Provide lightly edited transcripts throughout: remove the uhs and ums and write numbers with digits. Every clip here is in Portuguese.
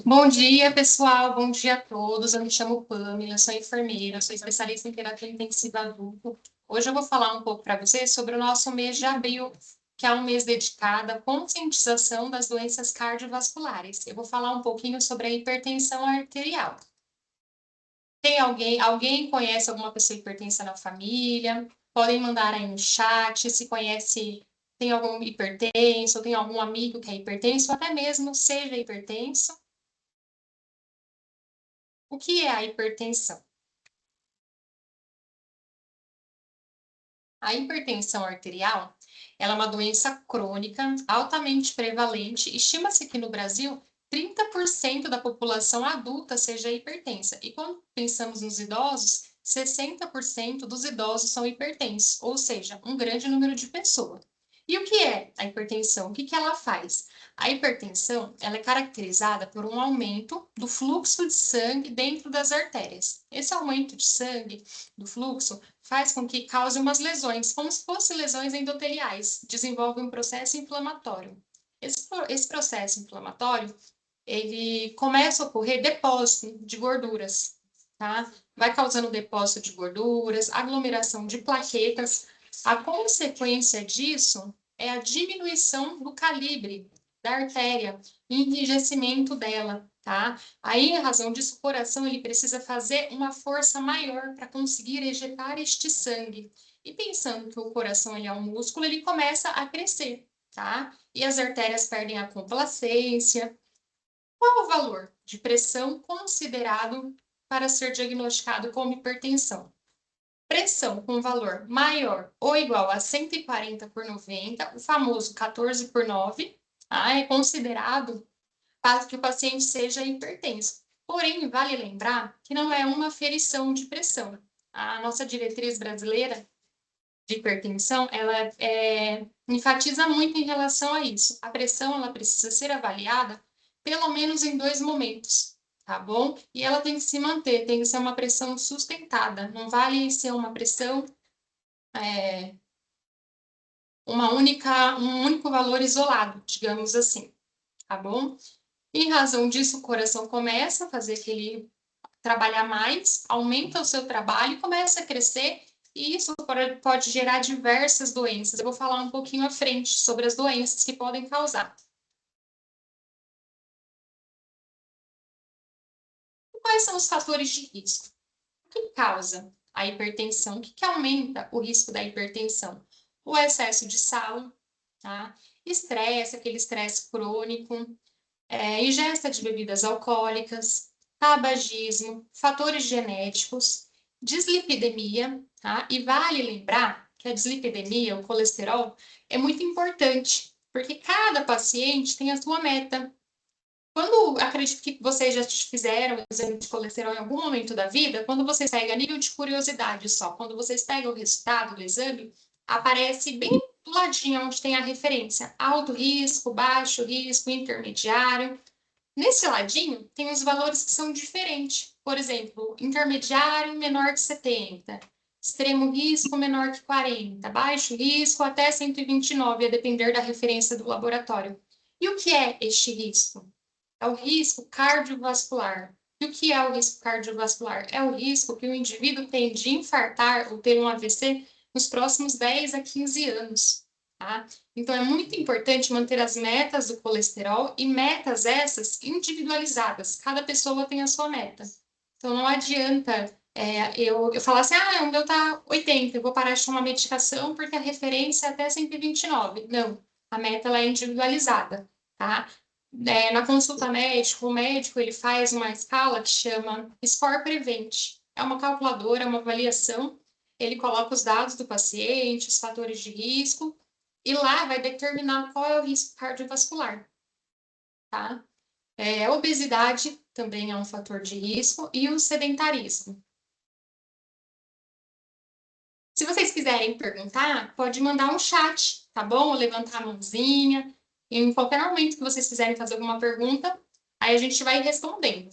Bom dia, pessoal. Bom dia a todos. Eu me chamo Pamela, sou enfermeira, sou especialista em terapia intensiva adulto. Hoje eu vou falar um pouco para vocês sobre o nosso mês de abril, que é um mês dedicado à conscientização das doenças cardiovasculares. Eu vou falar um pouquinho sobre a hipertensão arterial. Tem alguém conhece alguma pessoa hipertensa na família? Podem mandar aí no chat se conhece, tem algum hipertenso, ou tem algum amigo que é hipertenso, ou até mesmo seja hipertenso. O que é a hipertensão? A hipertensão arterial, ela é uma doença crônica, altamente prevalente. Estima-se que no Brasil, 30% da população adulta seja hipertensa. E quando pensamos nos idosos, 60% dos idosos são hipertensos, ou seja, um grande número de pessoas. E o que é a hipertensão? O que ela faz? A hipertensão, ela é caracterizada por um aumento do fluxo de sangue dentro das artérias. Esse aumento de sangue, do fluxo, faz com que cause umas lesões, como se fossem lesões endoteliais, desenvolve um processo inflamatório. Esse processo inflamatório, ele começa a ocorrer depósito de gorduras, tá? Vai causando depósito de gorduras, aglomeração de plaquetas. A consequência disso é a diminuição do calibre da artéria, enrijecimento dela, tá? Aí, em razão disso, o coração ele precisa fazer uma força maior para conseguir ejetar este sangue. E pensando que o coração ele é um músculo, ele começa a crescer, tá? E as artérias perdem a complacência. Qual o valor de pressão considerado para ser diagnosticado como hipertensão? Pressão com valor maior ou igual a 140 por 90, o famoso 14 por 9, tá? É considerado para que o paciente seja hipertenso. Porém, vale lembrar que não é uma aferição de pressão. A nossa diretriz brasileira de hipertensão, ela enfatiza muito em relação a isso. A pressão, ela precisa ser avaliada pelo menos em 2 momentos, tá bom? E ela tem que se manter, tem que ser uma pressão sustentada. Não vale ser uma pressão, um único valor isolado, digamos assim, tá bom? Em razão disso, o coração começa a fazer aquele trabalhar mais, aumenta o seu trabalho e começa a crescer, e isso pode gerar diversas doenças. Eu vou falar um pouquinho à frente sobre as doenças que podem causar. Quais são os fatores de risco? O que causa a hipertensão? O que aumenta o risco da hipertensão? O excesso de sal, tá? Estresse, aquele estresse crônico, ingesta de bebidas alcoólicas, tabagismo, fatores genéticos, dislipidemia, tá? E vale lembrar que a dislipidemia, o colesterol, é muito importante, porque cada paciente tem a sua meta. Quando, acredito que vocês já fizeram exame de colesterol em algum momento da vida, quando vocês pegam a nível de curiosidade só, quando vocês pegam o resultado do exame, aparece bem do ladinho onde tem a referência, alto risco, baixo risco, intermediário. Nesse ladinho, tem os valores que são diferentes. Por exemplo, intermediário menor que 70, extremo risco menor que 40, baixo risco até 129, a depender da referência do laboratório. E o que é este risco? É o risco cardiovascular. E o que é o risco cardiovascular? É o risco que o indivíduo tem de infartar ou ter um AVC nos próximos 10 a 15 anos. Tá? Então, é muito importante manter as metas do colesterol e metas essas individualizadas. Cada pessoa tem a sua meta. Então, não adianta eu falar assim, o meu tá 80, eu vou parar de tomar medicação porque a referência é até 129. Não, a meta ela é individualizada, tá? Na consulta médica, o médico ele faz uma escala que chama Score Prevent. É uma calculadora, uma avaliação. Ele coloca os dados do paciente, os fatores de risco, e lá vai determinar qual é o risco cardiovascular, tá? A obesidade também é um fator de risco e o sedentarismo. Se vocês quiserem perguntar, pode mandar um chat, tá bom? Ou levantar a mãozinha. Em qualquer momento que vocês quiserem fazer alguma pergunta, aí a gente vai respondendo.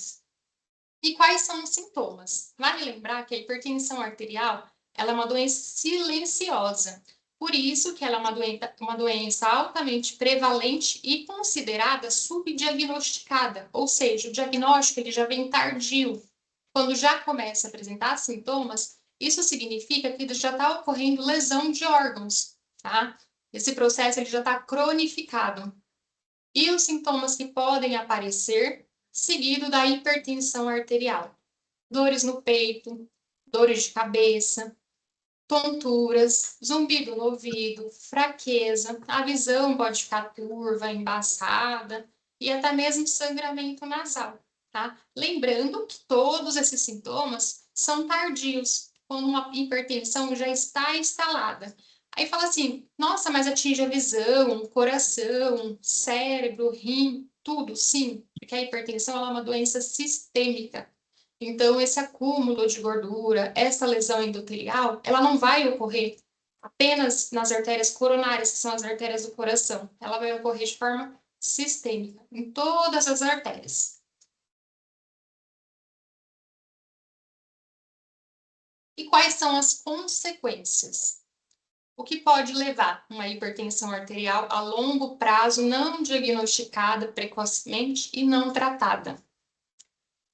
E quais são os sintomas? Vale lembrar que a hipertensão arterial ela é uma doença silenciosa. Por isso que ela é uma doença altamente prevalente e considerada subdiagnosticada, ou seja, o diagnóstico ele já vem tardio. Quando já começa a apresentar sintomas, isso significa que já está ocorrendo lesão de órgãos, tá? Esse processo ele já está cronificado. E os sintomas que podem aparecer, seguido da hipertensão arterial. Dores no peito, dores de cabeça, tonturas, zumbido no ouvido, fraqueza, a visão pode ficar turva, embaçada e até mesmo sangramento nasal, tá? Lembrando que todos esses sintomas são tardios, quando uma hipertensão já está instalada. Aí fala assim, nossa, mas atinge a visão, coração, cérebro, rim, tudo, sim, porque a hipertensão é uma doença sistêmica. Então, esse acúmulo de gordura, essa lesão endotelial, ela não vai ocorrer apenas nas artérias coronárias, que são as artérias do coração. Ela vai ocorrer de forma sistêmica, em todas as artérias. E quais são as consequências? O que pode levar uma hipertensão arterial a longo prazo não diagnosticada precocemente e não tratada?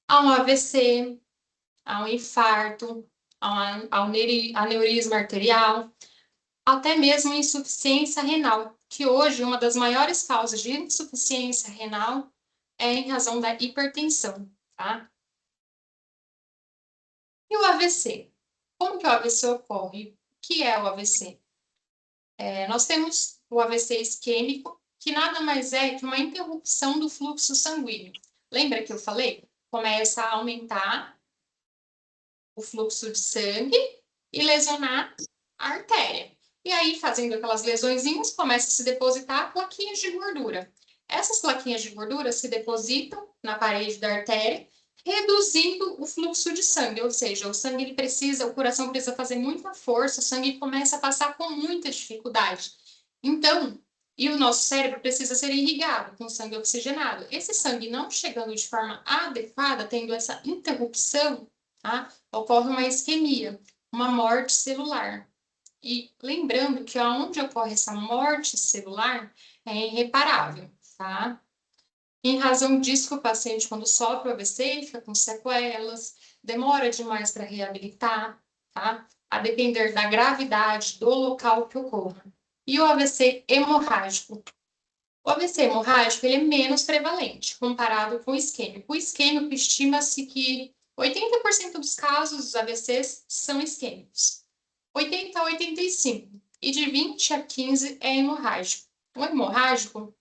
A um AVC, a um infarto, a um aneurisma arterial, até mesmo insuficiência renal, que hoje uma das maiores causas de insuficiência renal é em razão da hipertensão, tá? E o AVC? Como que o AVC ocorre? O que é o AVC? Nós temos o AVC isquêmico, que nada mais é que uma interrupção do fluxo sanguíneo. Lembra que eu falei? Começa a aumentar o fluxo de sangue e lesionar a artéria. E aí, fazendo aquelas lesõezinhas, começa a se depositar plaquinhas de gordura. Essas plaquinhas de gordura se depositam na parede da artéria, reduzindo o fluxo de sangue, ou seja, o coração precisa fazer muita força, o sangue começa a passar com muita dificuldade. Então, e o nosso cérebro precisa ser irrigado com sangue oxigenado. Esse sangue não chegando de forma adequada, tendo essa interrupção, tá? Ocorre uma isquemia, uma morte celular. E lembrando que onde ocorre essa morte celular é irreparável, tá? Em razão disso que o paciente, quando sofre o AVC, fica com sequelas, demora demais para reabilitar, tá? A depender da gravidade do local que ocorra. E o AVC hemorrágico? O AVC hemorrágico ele é menos prevalente comparado com o isquêmico. O isquêmico estima-se que 80% dos casos dos AVCs são isquêmicos. 80 a 85. E de 20 a 15 é hemorrágico. O hemorrágico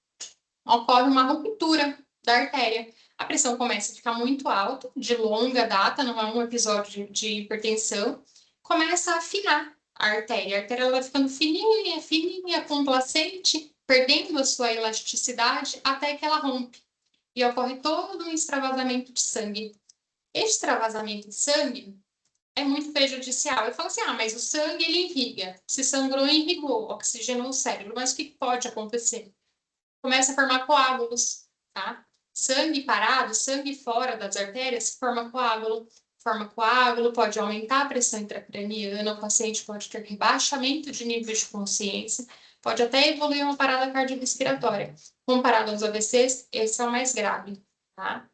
ocorre uma ruptura da artéria. A pressão começa a ficar muito alta, de longa data, não é um episódio de hipertensão. Começa a afinar a artéria. A artéria ela vai ficando fininha, fininha, complacente, perdendo a sua elasticidade até que ela rompe. E ocorre todo um extravasamento de sangue. Este extravasamento de sangue é muito prejudicial. Eu falo assim, mas o sangue ele irriga. Se sangrou, irrigou, oxigenou o cérebro. Mas o que pode acontecer? Começa a formar coágulos, tá? Sangue parado, sangue fora das artérias, forma coágulo. Forma coágulo, pode aumentar a pressão intracraniana, o paciente pode ter rebaixamento de nível de consciência, pode até evoluir uma parada cardiorrespiratória. Comparado aos AVCs, esse é o mais grave, tá?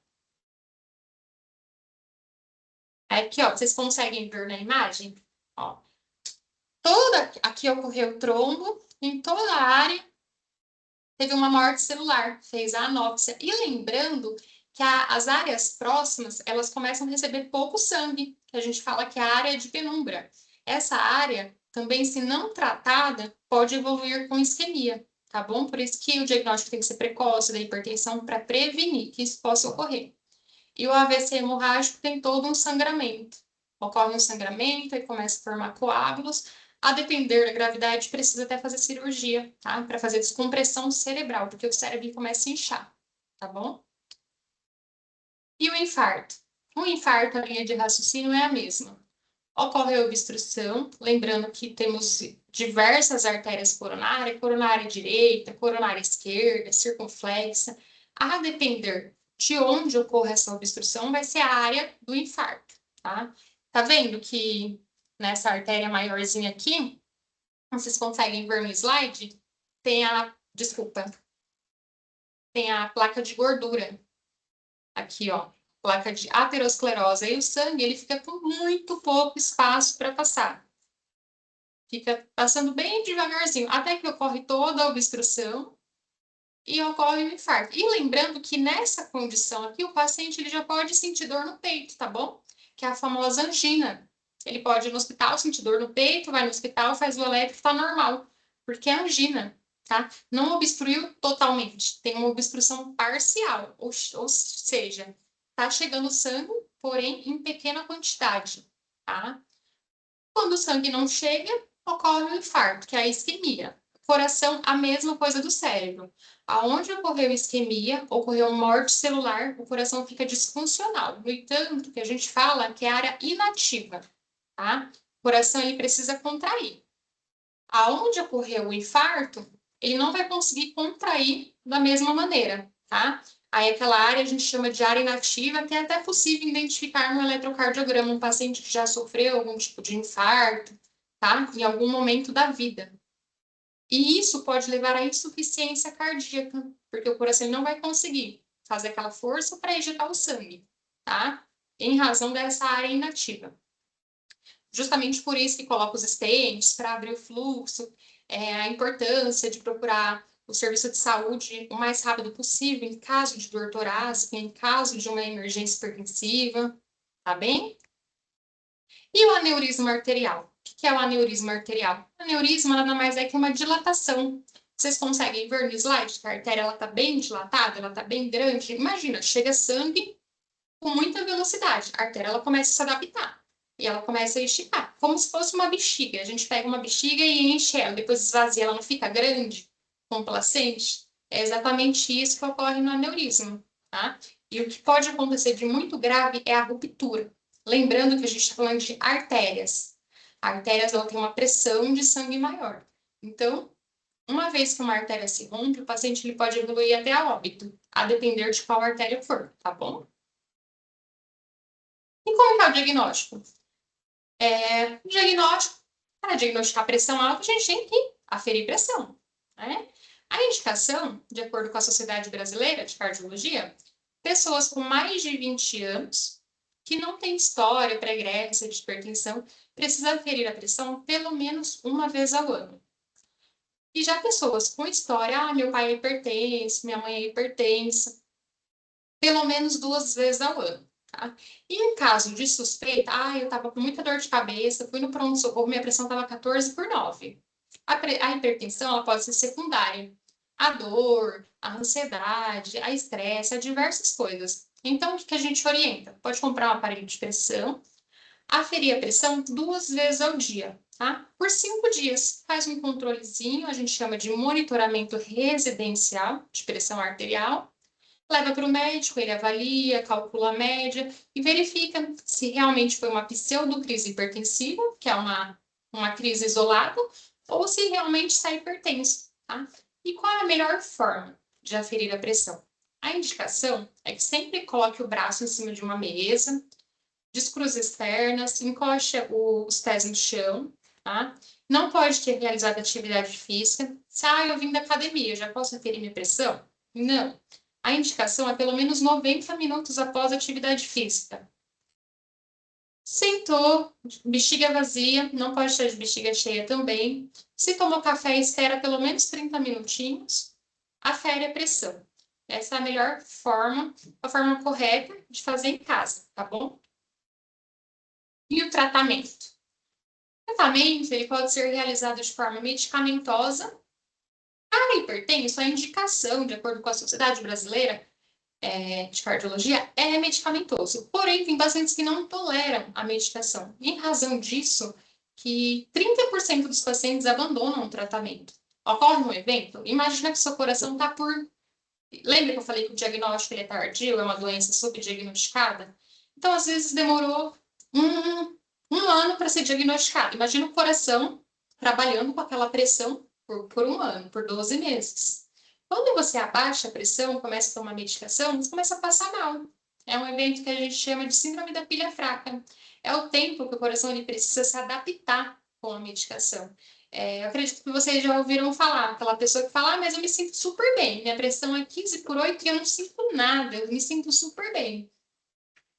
Aqui, ó, vocês conseguem ver na imagem? Ó, aqui ocorreu trombo, em toda a área teve uma morte celular, fez a anópsia. E lembrando que as áreas próximas, elas começam a receber pouco sangue, que a gente fala que é a área de penumbra. Essa área, também se não tratada, pode evoluir com isquemia, tá bom? Por isso que o diagnóstico tem que ser precoce da hipertensão para prevenir que isso possa ocorrer. E o AVC hemorrágico tem todo um sangramento. Ocorre um sangramento e começa a formar coágulos. A depender da gravidade, precisa até fazer cirurgia, tá? Para fazer descompressão cerebral, porque o cérebro começa a inchar, tá bom? E o infarto? O infarto, a linha de raciocínio é a mesma. Ocorre a obstrução, lembrando que temos diversas artérias coronárias, coronária direita, coronária esquerda, circunflexa. A depender de onde ocorre essa obstrução, vai ser a área do infarto, tá? Tá vendo que nessa artéria maiorzinha aqui, vocês conseguem ver no slide, tem a placa de gordura. Aqui, ó, placa de aterosclerose. Aí o sangue, ele fica com muito pouco espaço para passar. Fica passando bem devagarzinho, até que ocorre toda a obstrução e ocorre o infarto. E lembrando que nessa condição aqui, o paciente ele já pode sentir dor no peito, tá bom? Que é a famosa angina. Ele pode ir no hospital, sentir dor no peito, vai no hospital, faz o eletro, tá normal, porque é angina, tá? Não obstruiu totalmente, tem uma obstrução parcial, ou seja, tá chegando sangue, porém em pequena quantidade, tá? Quando o sangue não chega, ocorre o infarto, que é a isquemia. Coração, a mesma coisa do cérebro. Aonde ocorreu isquemia, ocorreu morte celular, o coração fica disfuncional. No entanto, que a gente fala que é área inativa, tá? O coração ele precisa contrair. Aonde ocorreu o infarto, ele não vai conseguir contrair da mesma maneira, tá? Aí aquela área a gente chama de área inativa, que é até possível identificar no eletrocardiograma um paciente que já sofreu algum tipo de infarto, tá? Em algum momento da vida. E isso pode levar à insuficiência cardíaca, porque o coração não vai conseguir fazer aquela força para ejetar o sangue, tá? Em razão dessa área inativa. Justamente por isso que coloca os stents para abrir o fluxo, a importância de procurar o serviço de saúde o mais rápido possível em caso de dor torácica, em caso de uma emergência hipertensiva, tá bem? E o aneurisma arterial? O que é o aneurisma arterial? O aneurisma nada mais é que uma dilatação. Vocês conseguem ver no slide que a artéria está bem dilatada, ela está bem grande? Imagina, chega sangue com muita velocidade, a artéria ela começa a se adaptar. E ela começa a esticar, como se fosse uma bexiga. A gente pega uma bexiga e enche ela, depois esvazia, ela não fica grande, complacente. É exatamente isso que ocorre no aneurisma, tá? E o que pode acontecer de muito grave é a ruptura. Lembrando que a gente está falando de artérias. Artérias, ela tem uma pressão de sangue maior. Então, uma vez que uma artéria se rompe, o paciente ele pode evoluir até a óbito, a depender de qual artéria for, tá bom? E como é o diagnóstico? O diagnóstico, para diagnosticar pressão alta, a gente tem que aferir pressão, né? A indicação, de acordo com a Sociedade Brasileira de Cardiologia, pessoas com mais de 20 anos, que não têm história pregressa de hipertensão, precisa aferir a pressão pelo menos uma vez ao ano. E já pessoas com história, meu pai é hipertenso, minha mãe é hipertensa, pelo menos 2 vezes ao ano. Tá? E em caso de suspeita, eu estava com muita dor de cabeça, fui no pronto-socorro, minha pressão estava 14/9. A hipertensão ela pode ser secundária. A dor, a ansiedade, a estresse, a diversas coisas. Então, o que a gente orienta? Pode comprar um aparelho de pressão, aferir a pressão 2 vezes ao dia, tá? Por 5 dias. Faz um controlezinho, a gente chama de monitoramento residencial de pressão arterial, leva para o médico, ele avalia, calcula a média e verifica se realmente foi uma pseudocrise hipertensiva, que é uma crise isolada, ou se realmente está hipertenso, tá? E qual é a melhor forma de aferir a pressão? A indicação é que sempre coloque o braço em cima de uma mesa, descruze as pernas, encoste os pés no chão, tá? Não pode ter realizado atividade física. Se, eu vim da academia, já posso aferir minha pressão? Não. A indicação é pelo menos 90 minutos após a atividade física. Sentou, bexiga vazia, não pode estar de bexiga cheia também. Se tomou café, espera pelo menos 30 minutinhos, afere a pressão. Essa é a melhor forma, a forma correta de fazer em casa, tá bom? E o tratamento? O tratamento ele pode ser realizado de forma medicamentosa. Para hipertenso, a indicação, de acordo com a Sociedade Brasileira de Cardiologia, é medicamentoso. Porém, tem pacientes que não toleram a medicação. E, em razão disso, que 30% dos pacientes abandonam o tratamento. Ocorre um evento, imagina que seu coração está por... Lembra que eu falei que o diagnóstico ele é tardio, é uma doença subdiagnosticada? Então, às vezes, demorou um ano para ser diagnosticado. Imagina o coração trabalhando com aquela pressão por um ano, por 12 meses. Quando você abaixa a pressão, começa a tomar medicação, você começa a passar mal. É um evento que a gente chama de síndrome da pilha fraca. É o tempo que o coração ele precisa se adaptar com a medicação. Eu acredito que vocês já ouviram falar, aquela pessoa que fala, mas eu me sinto super bem, minha pressão é 15/8 e eu não sinto nada, eu me sinto super bem.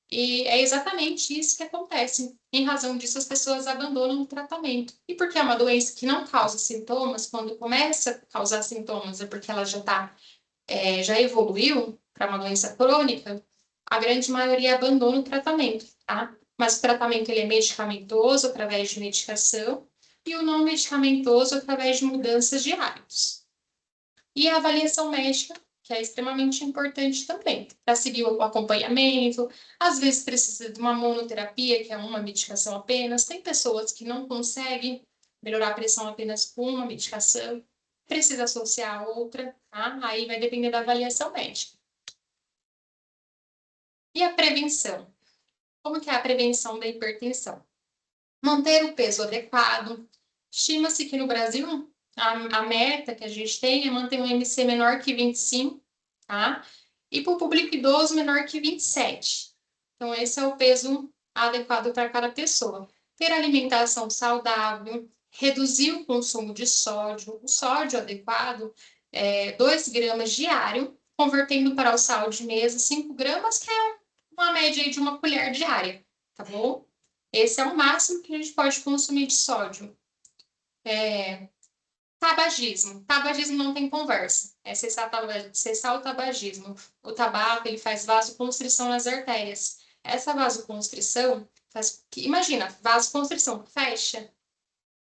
E é exatamente isso que acontece. Em razão disso, as pessoas abandonam o tratamento. E porque é uma doença que não causa sintomas, quando começa a causar sintomas, é porque ela já evoluiu para uma doença crônica, a grande maioria abandona o tratamento, tá? Mas o tratamento ele é medicamentoso, através de medicação, e o não medicamentoso, através de mudanças de hábitos. E a avaliação médica, que é extremamente importante também, para seguir o acompanhamento. Às vezes precisa de uma monoterapia, que é uma medicação apenas. Tem pessoas que não conseguem melhorar a pressão apenas com uma medicação, precisa associar a outra, tá? Aí vai depender da avaliação médica. E a prevenção? Como que é a prevenção da hipertensão? Manter o peso adequado. Estima-se que no Brasil a meta que a gente tem é manter um IMC menor que 25, tá? E para o público idoso menor que 27. Então, esse é o peso adequado para cada pessoa. Ter alimentação saudável, reduzir o consumo de sódio, o sódio adequado, 2 gramas diário, convertendo para o sal de mesa, 5 gramas, que é uma média de uma colher diária, tá bom? Esse é o máximo que a gente pode consumir de sódio. Tabagismo. Tabagismo não tem conversa. É cessar o tabagismo. O tabaco ele faz vasoconstrição nas artérias. Essa vasoconstrição faz. Imagina, vasoconstrição fecha.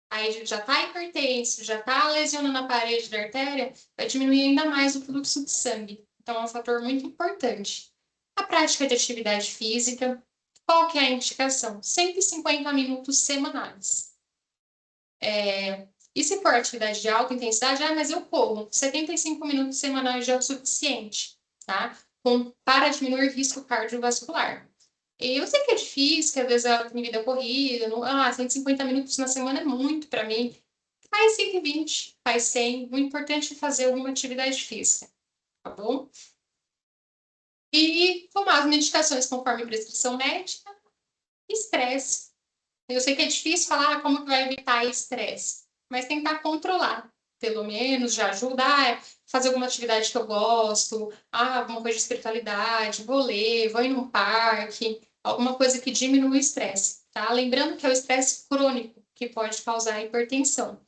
Aí já está hipertenso, já está lesionando a parede da artéria, vai diminuir ainda mais o fluxo de sangue. Então, é um fator muito importante. A prática de atividade física. Qual que é a indicação? 150 minutos semanais. E se for atividade de alta intensidade, mas eu corro 75 minutos semanais já é o suficiente, tá? Para diminuir o risco cardiovascular. E eu sei que é difícil, que às vezes eu tenho vida corrida, 150 minutos na semana é muito para mim. Faz 120, faz 100. O importante é fazer alguma atividade física, tá bom? E tomar as medicações conforme prescrição médica. Estresse. Eu sei que é difícil falar como que vai evitar estresse, mas tentar controlar, pelo menos, já ajuda a fazer alguma atividade que eu gosto, alguma coisa de espiritualidade, vou ler, vou ir num parque, alguma coisa que diminua o estresse, tá? Lembrando que é o estresse crônico que pode causar hipertensão.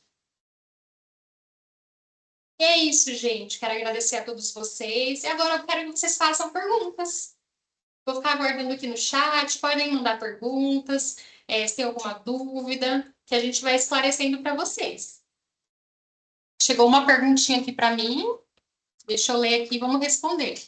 E é isso, gente. Quero agradecer a todos vocês. E agora eu quero que vocês façam perguntas. Vou ficar aguardando aqui no chat, podem mandar perguntas, se tem alguma dúvida, que a gente vai esclarecendo para vocês. Chegou uma perguntinha aqui para mim, deixa eu ler aqui e vamos responder.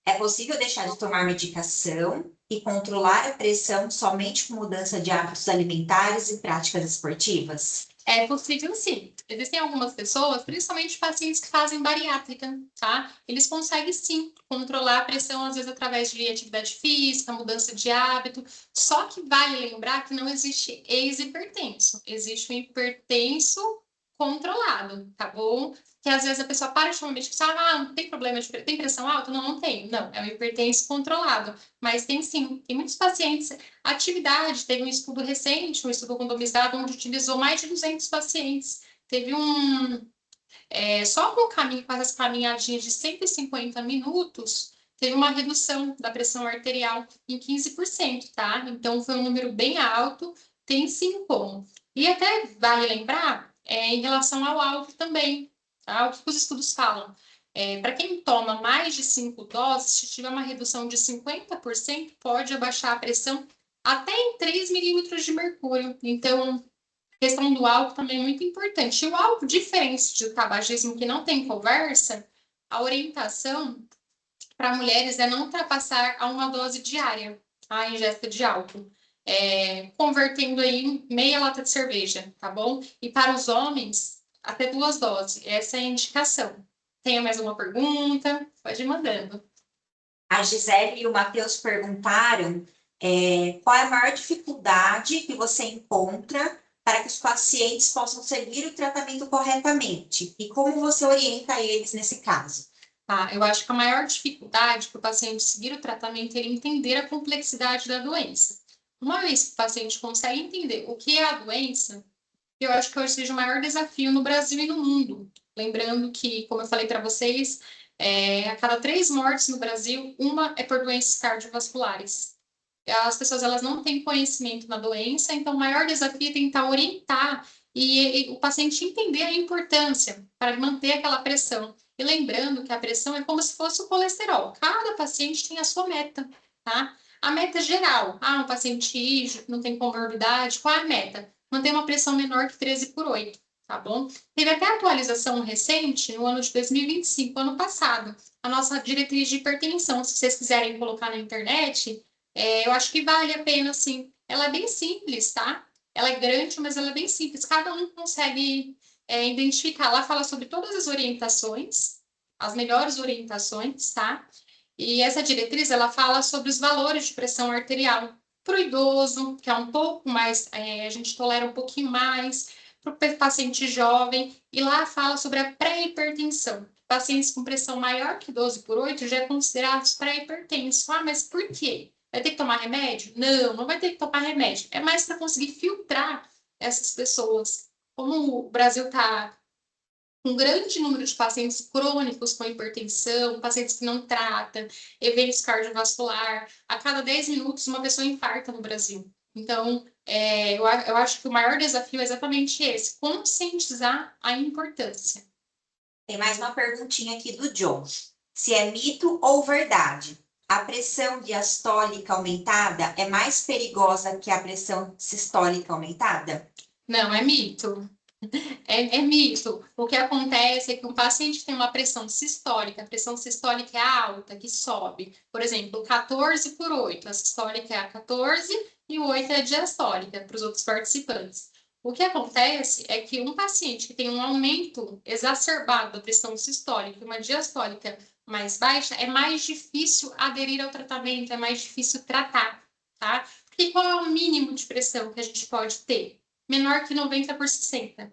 É possível deixar de tomar medicação e controlar a pressão somente com mudança de hábitos alimentares e práticas esportivas? É possível sim. Existem algumas pessoas, principalmente pacientes que fazem bariátrica, tá? Eles conseguem sim controlar a pressão, às vezes através de atividade física, mudança de hábito. Só que vale lembrar que não existe ex-hipertenso, existe um hipertenso controlado, tá bom? Que às vezes a pessoa para de tomar medicação, não tem problema, tem pressão alta? Não, não tem. Não, é um hipertenso controlado. Mas tem sim, tem muitos pacientes. Atividade, teve um estudo recente, um estudo randomizado, onde utilizou mais de 200 pacientes. Teve só com com essas caminhadinhas de 150 minutos, teve uma redução da pressão arterial em 15%, tá? Então, foi um número bem alto, tem sim como. E até vale lembrar, em relação ao álcool também, tá? O que os estudos falam? Para quem toma mais de 5 doses, se tiver uma redução de 50%, pode abaixar a pressão até em 3 milímetros de mercúrio. Então, a questão do álcool também é muito importante. E o álcool, diferente do tabagismo, que não tem conversa, a orientação para mulheres é não ultrapassar a uma dose diária a ingesta de álcool. Convertendo aí meia lata de cerveja, tá bom? E para os homens, até 2 doses. Essa é a indicação. Tem mais uma pergunta? Pode ir mandando. A Gisele e o Matheus perguntaram qual é a maior dificuldade que você encontra para que os pacientes possam seguir o tratamento corretamente e como você orienta eles nesse caso. Eu acho que a maior dificuldade para o paciente seguir o tratamento é ele entender a complexidade da doença. Uma vez que o paciente consegue entender o que é a doença, eu acho que hoje seja o maior desafio no Brasil e no mundo. Lembrando que, como eu falei para vocês, a cada 3 mortes no Brasil, uma é por doenças cardiovasculares. As pessoas elas não têm conhecimento na doença, então o maior desafio é tentar orientar e o paciente entender a importância para manter aquela pressão. E lembrando que a pressão é como se fosse o colesterol. Cada paciente tem a sua meta, tá? A meta geral. Um paciente não tem comorbidade, qual é a meta? Manter uma pressão menor que 13/8, tá bom? Teve até atualização recente, no ano de 2025, ano passado, a nossa diretriz de hipertensão. Se vocês quiserem colocar na internet, eu acho que vale a pena, sim. Ela é bem simples, tá? Ela é grande, mas ela é bem simples. Cada um consegue identificar. Ela fala sobre todas as orientações, as melhores orientações, tá? E essa diretriz, ela fala sobre os valores de pressão arterial para o idoso, que é um pouco mais, a gente tolera um pouquinho mais, para o paciente jovem, e lá fala sobre a pré-hipertensão. Pacientes com pressão maior que 12/8 já é considerados pré-hipertensos. Mas por quê? Vai ter que tomar remédio? Não, não vai ter que tomar remédio. É mais para conseguir filtrar essas pessoas. Como o Brasil está com um grande número de pacientes crônicos com hipertensão, pacientes que não tratam, eventos cardiovascular, a cada 10 minutos uma pessoa infarta no Brasil. Então, eu acho que o maior desafio é exatamente esse, conscientizar a importância. Tem mais uma perguntinha aqui do John. Se é mito ou verdade? A pressão diastólica aumentada é mais perigosa que a pressão sistólica aumentada? Não, é mito. É mito. O que acontece é que um paciente que tem uma pressão sistólica, a pressão sistólica é alta, que sobe. Por exemplo, 14/8. A sistólica é a 14 e o 8 é a diastólica para os outros participantes. O que acontece é que um paciente que tem um aumento exacerbado da pressão sistólica e uma diastólica mais baixa, é mais difícil aderir ao tratamento, é mais difícil tratar, tá? Porque qual é o mínimo de pressão que a gente pode ter? Menor que 90/60.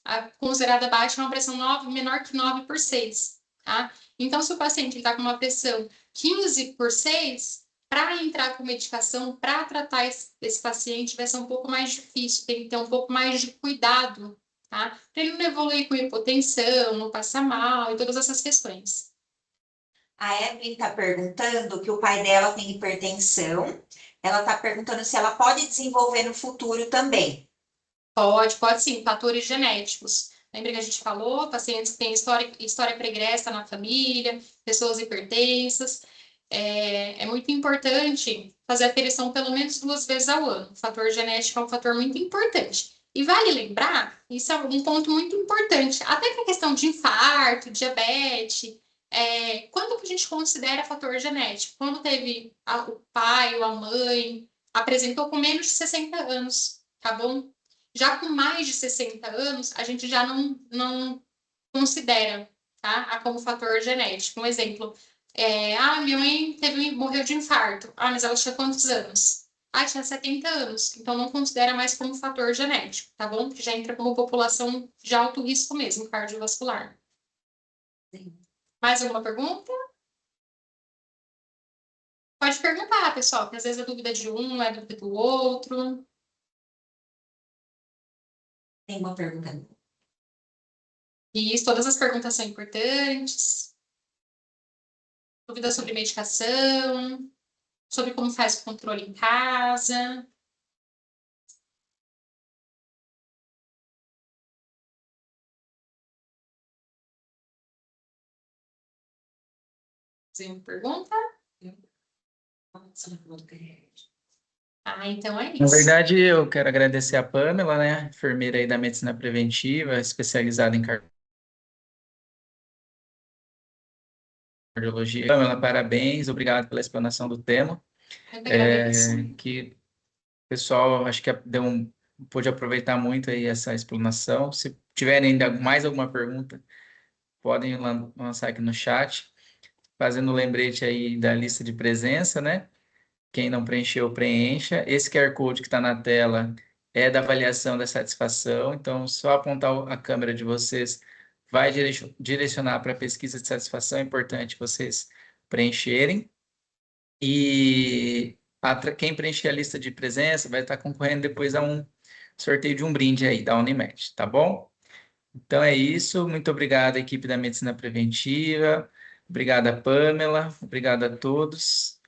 A considerada baixa é uma pressão menor que 9/6. Tá? Então, se o paciente está com uma pressão 15/6, para entrar com medicação, para tratar esse paciente, vai ser um pouco mais difícil, tem que ter um pouco mais de cuidado, tá? Para ele não evoluir com hipotensão, não passar mal e todas essas questões. A Evelyn está perguntando que o pai dela tem hipertensão. Ela está perguntando se ela pode desenvolver no futuro também. Pode sim, fatores genéticos. Lembra que a gente falou, pacientes que têm história pregressa na família, pessoas hipertensas. É muito importante fazer a aferição pelo menos 2 vezes ao ano. O fator genético é um fator muito importante. E vale lembrar, isso é um ponto muito importante, até que a questão de infarto, diabetes, quando que a gente considera fator genético? Quando teve o pai ou a mãe apresentou com menos de 60 anos, tá bom? Já com mais de 60 anos, a gente já não considera, tá? Como fator genético. Um exemplo, minha mãe morreu de infarto. Mas ela tinha quantos anos? Tinha 70 anos. Então, não considera mais como fator genético, tá bom? Que já entra como população de alto risco mesmo, cardiovascular. Sim. Mais alguma pergunta? Pode perguntar, pessoal, que às vezes a dúvida de um é a dúvida do outro. Tem uma pergunta. E todas as perguntas são importantes. Dúvidas sobre medicação, sobre como faz o controle em casa. Fazer uma pergunta? Então é isso. Na verdade, eu quero agradecer a Pamela, né, enfermeira aí da medicina preventiva, especializada em cardiologia. Pamela, parabéns, obrigado pela explanação do tema. Eu que agradeço. Que o pessoal, acho que pôde aproveitar muito aí essa explanação. Se tiverem ainda mais alguma pergunta, podem lançar aqui no chat, fazendo um lembrete aí da lista de presença, né? Quem não preencheu, preencha. Esse QR Code que está na tela é da avaliação da satisfação, então só apontar a câmera de vocês vai direcionar para a pesquisa de satisfação, é importante vocês preencherem. E Quem preencher a lista de presença vai estar concorrendo depois a um sorteio de um brinde aí da Unimed, tá bom? Então é isso. Muito obrigado, equipe da Medicina Preventiva. Obrigada, Pamela. Obrigado a todos.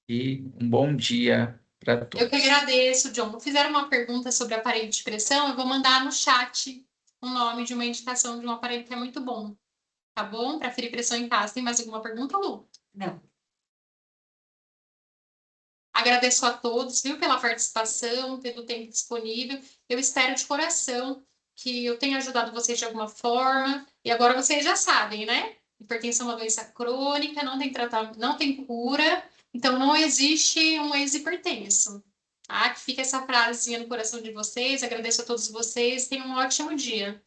E um bom dia para todos. Eu que agradeço, John. Fizeram uma pergunta sobre aparelho de pressão, eu vou mandar no chat o nome de uma indicação de um aparelho que é muito bom. Tá bom? Para ferir pressão em casa. Tem mais alguma pergunta, Lu? Não. Agradeço a todos, viu, pela participação, pelo tempo disponível. Eu espero de coração que eu tenha ajudado vocês de alguma forma. E agora vocês já sabem, né? Hipertensão é uma doença crônica, não tem tratamento, não tem cura, então não existe um ex-hipertenso. Tá? Que fica essa frasezinha no coração de vocês. Agradeço a todos vocês. Tenham um ótimo dia.